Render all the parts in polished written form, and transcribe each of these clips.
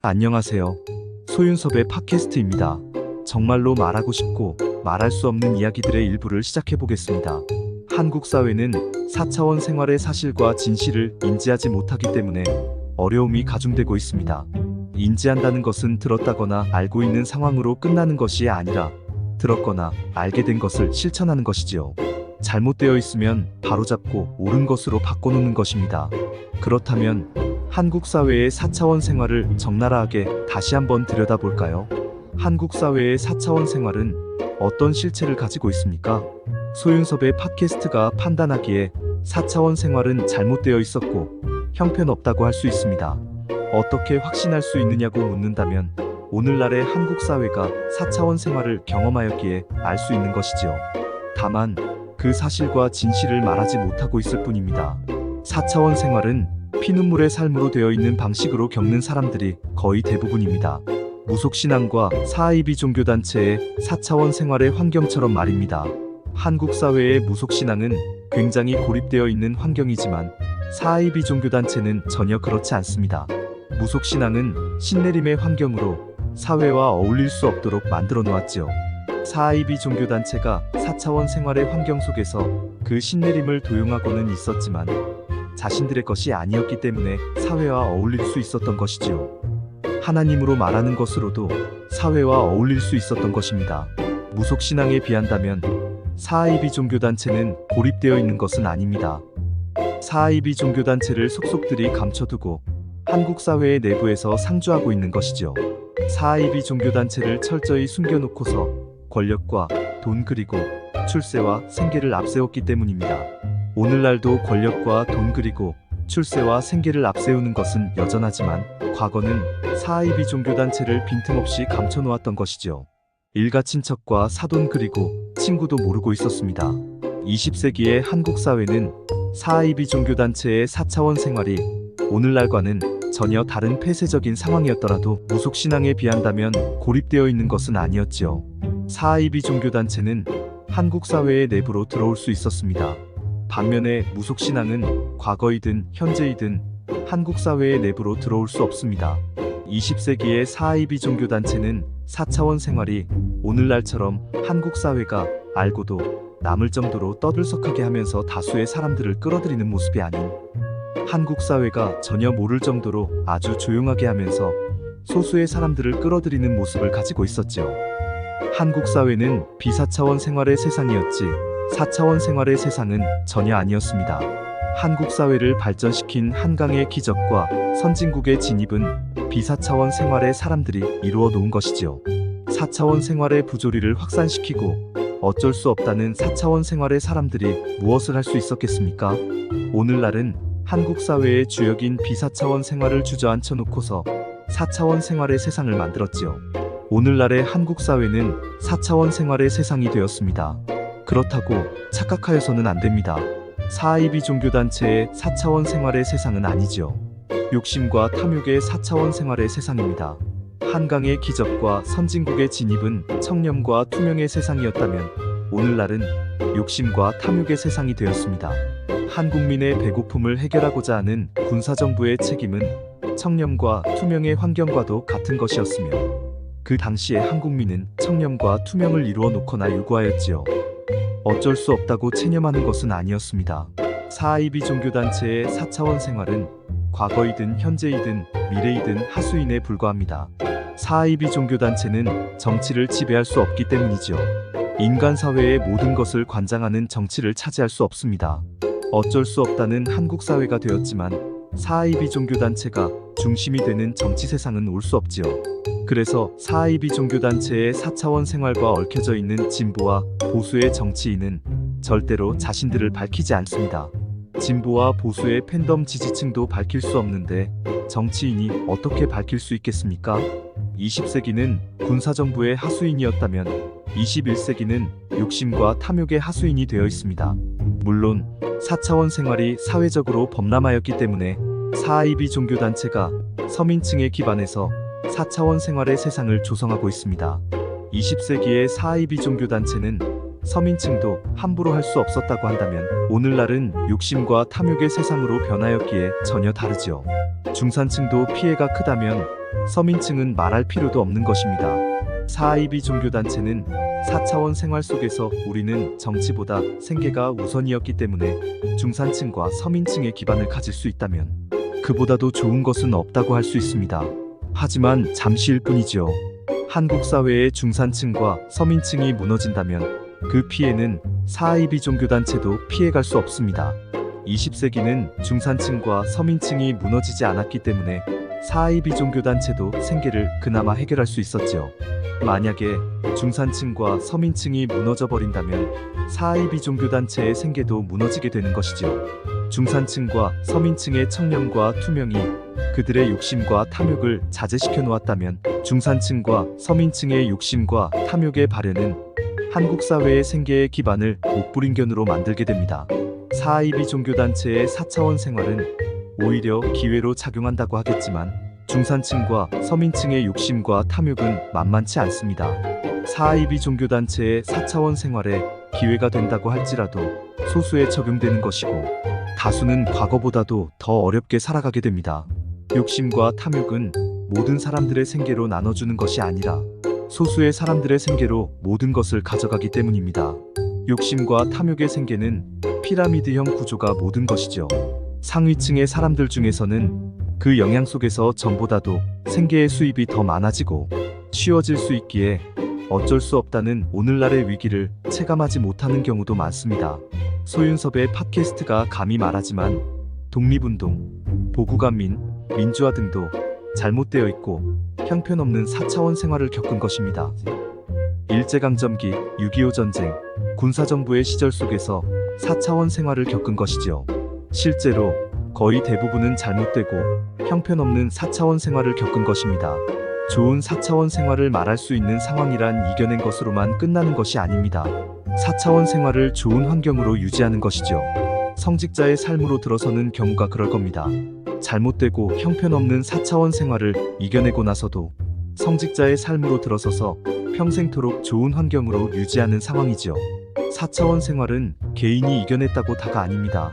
안녕하세요. 소윤섭의 팟캐스트입니다. 정말로 말하고 싶고 말할 수 없는 이야기들의 일부를 시작해 보겠습니다. 한국 사회는 4차원 생활의 사실과 진실을 인지하지 못하기 때문에 어려움이 가중되고 있습니다. 인지한다는 것은 들었다거나 알고 있는 상황으로 끝나는 것이 아니라 들었거나 알게 된 것을 실천하는 것이지요. 잘못되어 있으면 바로잡고 옳은 것으로 바꿔놓는 것입니다. 그렇다면 한국 사회의 4차원 생활을 적나라하게 다시 한번 들여다볼까요? 한국 사회의 4차원 생활은 어떤 실체를 가지고 있습니까? 소윤섭의 팟캐스트가 판단하기에 4차원 생활은 잘못되어 있었고 형편없다고 할 수 있습니다. 어떻게 확신할 수 있느냐고 묻는다면 오늘날의 한국 사회가 4차원 생활을 경험하였기에 알 수 있는 것이지요. 다만 그 사실과 진실을 말하지 못하고 있을 뿐입니다. 4차원 생활은 피눈물의 삶으로 되어 있는 방식으로 겪는 사람들이 거의 대부분입니다. 무속신앙과 사이비 종교단체의 4차원 생활의 환경처럼 말입니다. 한국 사회의 무속신앙은 굉장히 고립되어 있는 환경이지만 사이비 종교단체는 전혀 그렇지 않습니다. 무속신앙은 신내림의 환경으로 사회와 어울릴 수 없도록 만들어 놓았지요. 사이비 종교단체가 4차원 생활의 환경 속에서 그 신내림을 도용하고는 있었지만 자신들의 것이 아니었기 때문에 사회와 어울릴 수 있었던 것이지요. 하나님으로 말하는 것으로도 사회와 어울릴 수 있었던 것입니다. 무속신앙에 비한다면 사이비 종교단체는 고립되어 있는 것은 아닙니다. 사이비 종교단체를 속속들이 감춰두고 한국 사회의 내부에서 상주하고 있는 것이죠. 사이비 종교단체를 철저히 숨겨놓고서 권력과 돈 그리고 출세와 생계를 앞세웠기 때문입니다. 오늘날도 권력과 돈 그리고 출세와 생계를 앞세우는 것은 여전하지만 과거는 사이비 종교단체를 빈틈없이 감춰놓았던 것이죠. 일가 친척과 사돈 그리고 친구도 모르고 있었습니다. 20세기의 한국 사회는 사이비 종교단체의 4차원 생활이 오늘날과는 전혀 다른 폐쇄적인 상황이었더라도 무속신앙에 비한다면 고립되어 있는 것은 아니었지요. 사이비 종교단체는 한국 사회의 내부로 들어올 수 있었습니다. 반면에 무속신앙은 과거이든 현재이든 한국 사회의 내부로 들어올 수 없습니다. 20세기의 사이비 종교단체는 4차원 생활이 오늘날처럼 한국 사회가 알고도 남을 정도로 떠들썩하게 하면서 다수의 사람들을 끌어들이는 모습이 아닌 한국 사회가 전혀 모를 정도로 아주 조용하게 하면서 소수의 사람들을 끌어들이는 모습을 가지고 있었지요. 한국 사회는 비사차원 생활의 세상이었지 4차원 생활의 세상은 전혀 아니었습니다. 한국 사회를 발전시킨 한강의 기적과 선진국의 진입은 비사차원 생활의 사람들이 이루어 놓은 것이지요. 4차원 생활의 부조리를 확산시키고 어쩔 수 없다는 4차원 생활의 사람들이 무엇을 할 수 있었겠습니까? 오늘날은 한국 사회의 주역인 비사차원 생활을 주저앉혀 놓고서 4차원 생활의 세상을 만들었지요. 오늘날의 한국 사회는 4차원 생활의 세상이 되었습니다. 그렇다고 착각하여서는 안 됩니다. 사이비 종교단체의 4차원 생활의 세상은 아니지요. 욕심과 탐욕의 4차원 생활의 세상입니다. 한강의 기적과 선진국의 진입은 청렴과 투명의 세상이었다면 오늘날은 욕심과 탐욕의 세상이 되었습니다. 한국민의 배고픔을 해결하고자 하는 군사정부의 책임은 청렴과 투명의 환경과도 같은 것이었으며 그 당시에 한국민은 청렴과 투명을 이루어 놓거나 요구하였지요. 어쩔 수 없다고 체념하는 것은 아니었습니다. 사이비 종교단체의 4차원 생활은 과거이든 현재이든 미래이든 하수인에 불과합니다. 사이비 종교단체는 정치를 지배할 수 없기 때문이지요. 인간 사회의 모든 것을 관장하는 정치를 차지할 수 없습니다. 어쩔 수 없다는 한국 사회가 되었지만 사이비 종교단체가 중심이 되는 정치 세상은 올 수 없지요. 그래서 사이비 종교단체의 4차원 생활과 얽혀져 있는 진보와 보수의 정치인은 절대로 자신들을 밝히지 않습니다. 진보와 보수의 팬덤 지지층도 밝힐 수 없는데 정치인이 어떻게 밝힐 수 있겠습니까? 20세기는 군사정부의 하수인이었다면 21세기는 욕심과 탐욕의 하수인이 되어 있습니다. 물론 4차원 생활이 사회적으로 범람하였기 때문에 사이비 종교단체가 서민층에 기반해서 4차원 생활의 세상을 조성하고 있습니다. 20세기의 사이비 종교단체는 서민층도 함부로 할 수 없었다고 한다면 오늘날은 욕심과 탐욕의 세상으로 변하였기에 전혀 다르지요. 중산층도 피해가 크다면 서민층은 말할 필요도 없는 것입니다. 4IB 종교단체는 4차원 생활 속에서 우리는 정치보다 생계가 우선이었기 때문에 중산층과 서민층의 기반을 가질 수 있다면 그보다도 좋은 것은 없다고 할 수 있습니다. 하지만 잠시일 뿐이죠. 한국 사회의 중산층과 서민층이 무너진다면 그 피해는 4IB 종교단체도 피해갈 수 없습니다. 20세기는 중산층과 서민층이 무너지지 않았기 때문에 4IB 종교단체도 생계를 그나마 해결할 수 있었죠. 만약에 중산층과 서민층이 무너져 버린다면 4IB 종교단체의 생계도 무너지게 되는 것이죠. 중산층과 서민층의 청렴과 투명이 그들의 욕심과 탐욕을 자제시켜 놓았다면 중산층과 서민층의 욕심과 탐욕의 발현은 한국 사회의 생계의 기반을 옥불인견으로 만들게 됩니다. 4IB 종교단체의 4차원 생활은 오히려 기회로 작용한다고 하겠지만 중산층과 서민층의 욕심과 탐욕은 만만치 않습니다. 4IB 종교단체의 4차원 생활에 기회가 된다고 할지라도 소수에 적용되는 것이고 다수는 과거보다도 더 어렵게 살아가게 됩니다. 욕심과 탐욕은 모든 사람들의 생계로 나눠주는 것이 아니라 소수의 사람들의 생계로 모든 것을 가져가기 때문입니다. 욕심과 탐욕의 생계는 피라미드형 구조가 모든 것이죠. 상위층의 사람들 중에서는 그 영향 속에서 전보다도 생계의 수입이 더 많아지고 쉬워질 수 있기에 어쩔 수 없다는 오늘날의 위기를 체감하지 못하는 경우도 많습니다. 소윤섭의 팟캐스트가 감히 말하지만 독립운동, 보국안민, 민주화 등도 잘못되어 있고 형편없는 4차원 생활을 겪은 것입니다. 일제강점기, 6.25 전쟁, 군사정부의 시절 속에서 4차원 생활을 겪은 것이죠. 실제로 거의 대부분은 잘못되고 형편없는 4차원 생활을 겪은 것입니다. 좋은 4차원 생활을 말할 수 있는 상황이란 이겨낸 것으로만 끝나는 것이 아닙니다. 4차원 생활을 좋은 환경으로 유지하는 것이죠. 성직자의 삶으로 들어서는 경우가 그럴 겁니다. 잘못되고 형편없는 4차원 생활을 이겨내고 나서도 성직자의 삶으로 들어서서 평생토록 좋은 환경으로 유지하는 상황이죠. 4차원 생활은 개인이 이겨냈다고 다가 아닙니다.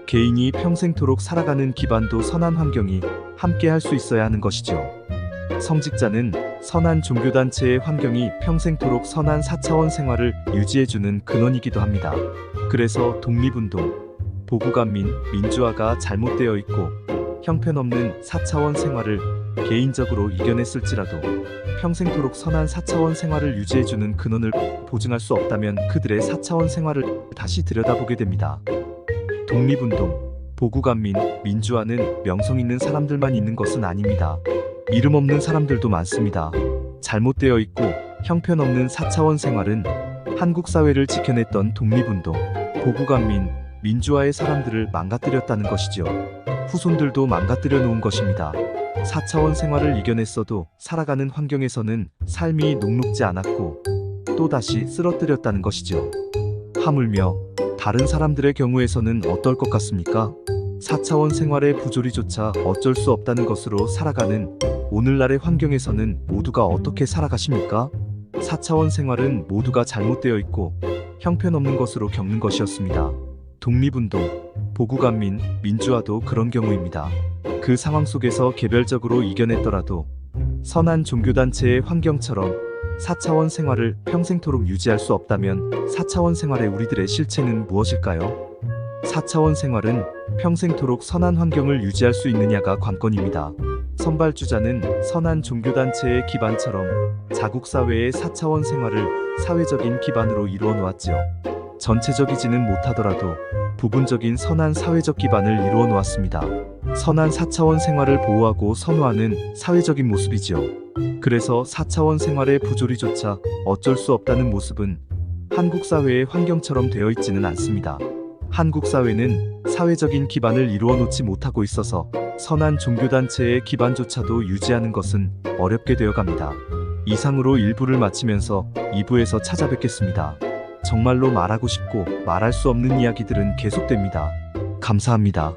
개인이 평생토록 살아가는 기반도 선한 환경이 함께 할 수 있어야 하는 것이죠. 성직자는 선한 종교단체의 환경이 평생토록 선한 4차원 생활을 유지해주는 근원이기도 합니다. 그래서 독립운동, 보국안민, 민주화가 잘못되어 있고 형편없는 4차원 생활을 개인적으로 이겨냈을지라도 평생토록 선한 4차원 생활을 유지해주는 근원을 보증할 수 없다면 그들의 4차원 생활을 다시 들여다보게 됩니다. 독립운동, 보국안민, 민주화는 명성 있는 사람들만 있는 것은 아닙니다. 이름 없는 사람들도 많습니다. 잘못되어 있고 형편없는 4차원 생활은 한국 사회를 지켜냈던 독립운동, 보국안민, 민주화의 사람들을 망가뜨렸다는 것이죠. 후손들도 망가뜨려 놓은 것입니다. 4차원 생활을 이겨냈어도 살아가는 환경에서는 삶이 녹록지 않았고 또다시 쓰러뜨렸다는 것이죠. 하물며 다른 사람들의 경우에서는 어떨 것 같습니까? 4차원 생활의 부조리조차 어쩔 수 없다는 것으로 살아가는 오늘날의 환경에서는 모두가 어떻게 살아가십니까? 4차원 생활은 모두가 잘못되어 있고 형편없는 것으로 겪는 것이었습니다. 독립운동, 보국안민, 민주화도 그런 경우입니다. 그 상황 속에서 개별적으로 이겨냈더라도 선한 종교단체의 환경처럼 4차원 생활을 평생토록 유지할 수 없다면 4차원 생활의 우리들의 실체는 무엇일까요? 4차원 생활은 평생토록 선한 환경을 유지할 수 있느냐가 관건입니다. 선발주자는 선한 종교단체의 기반처럼 자국사회의 4차원 생활을 사회적인 기반으로 이루어 놓았지요. 전체적이지는 못하더라도 부분적인 선한 사회적 기반을 이루어 놓았습니다. 선한 4차원 생활을 보호하고 선호하는 사회적인 모습이지요. 그래서 4차원 생활의 부조리조차 어쩔 수 없다는 모습은 한국 사회의 환경처럼 되어 있지는 않습니다. 한국 사회는 사회적인 기반을 이루어 놓지 못하고 있어서 선한 종교단체의 기반조차도 유지하는 것은 어렵게 되어갑니다. 이상으로 1부를 마치면서 2부에서 찾아뵙겠습니다. 정말로 말하고 싶고 말할 수 없는 이야기들은 계속됩니다. 감사합니다.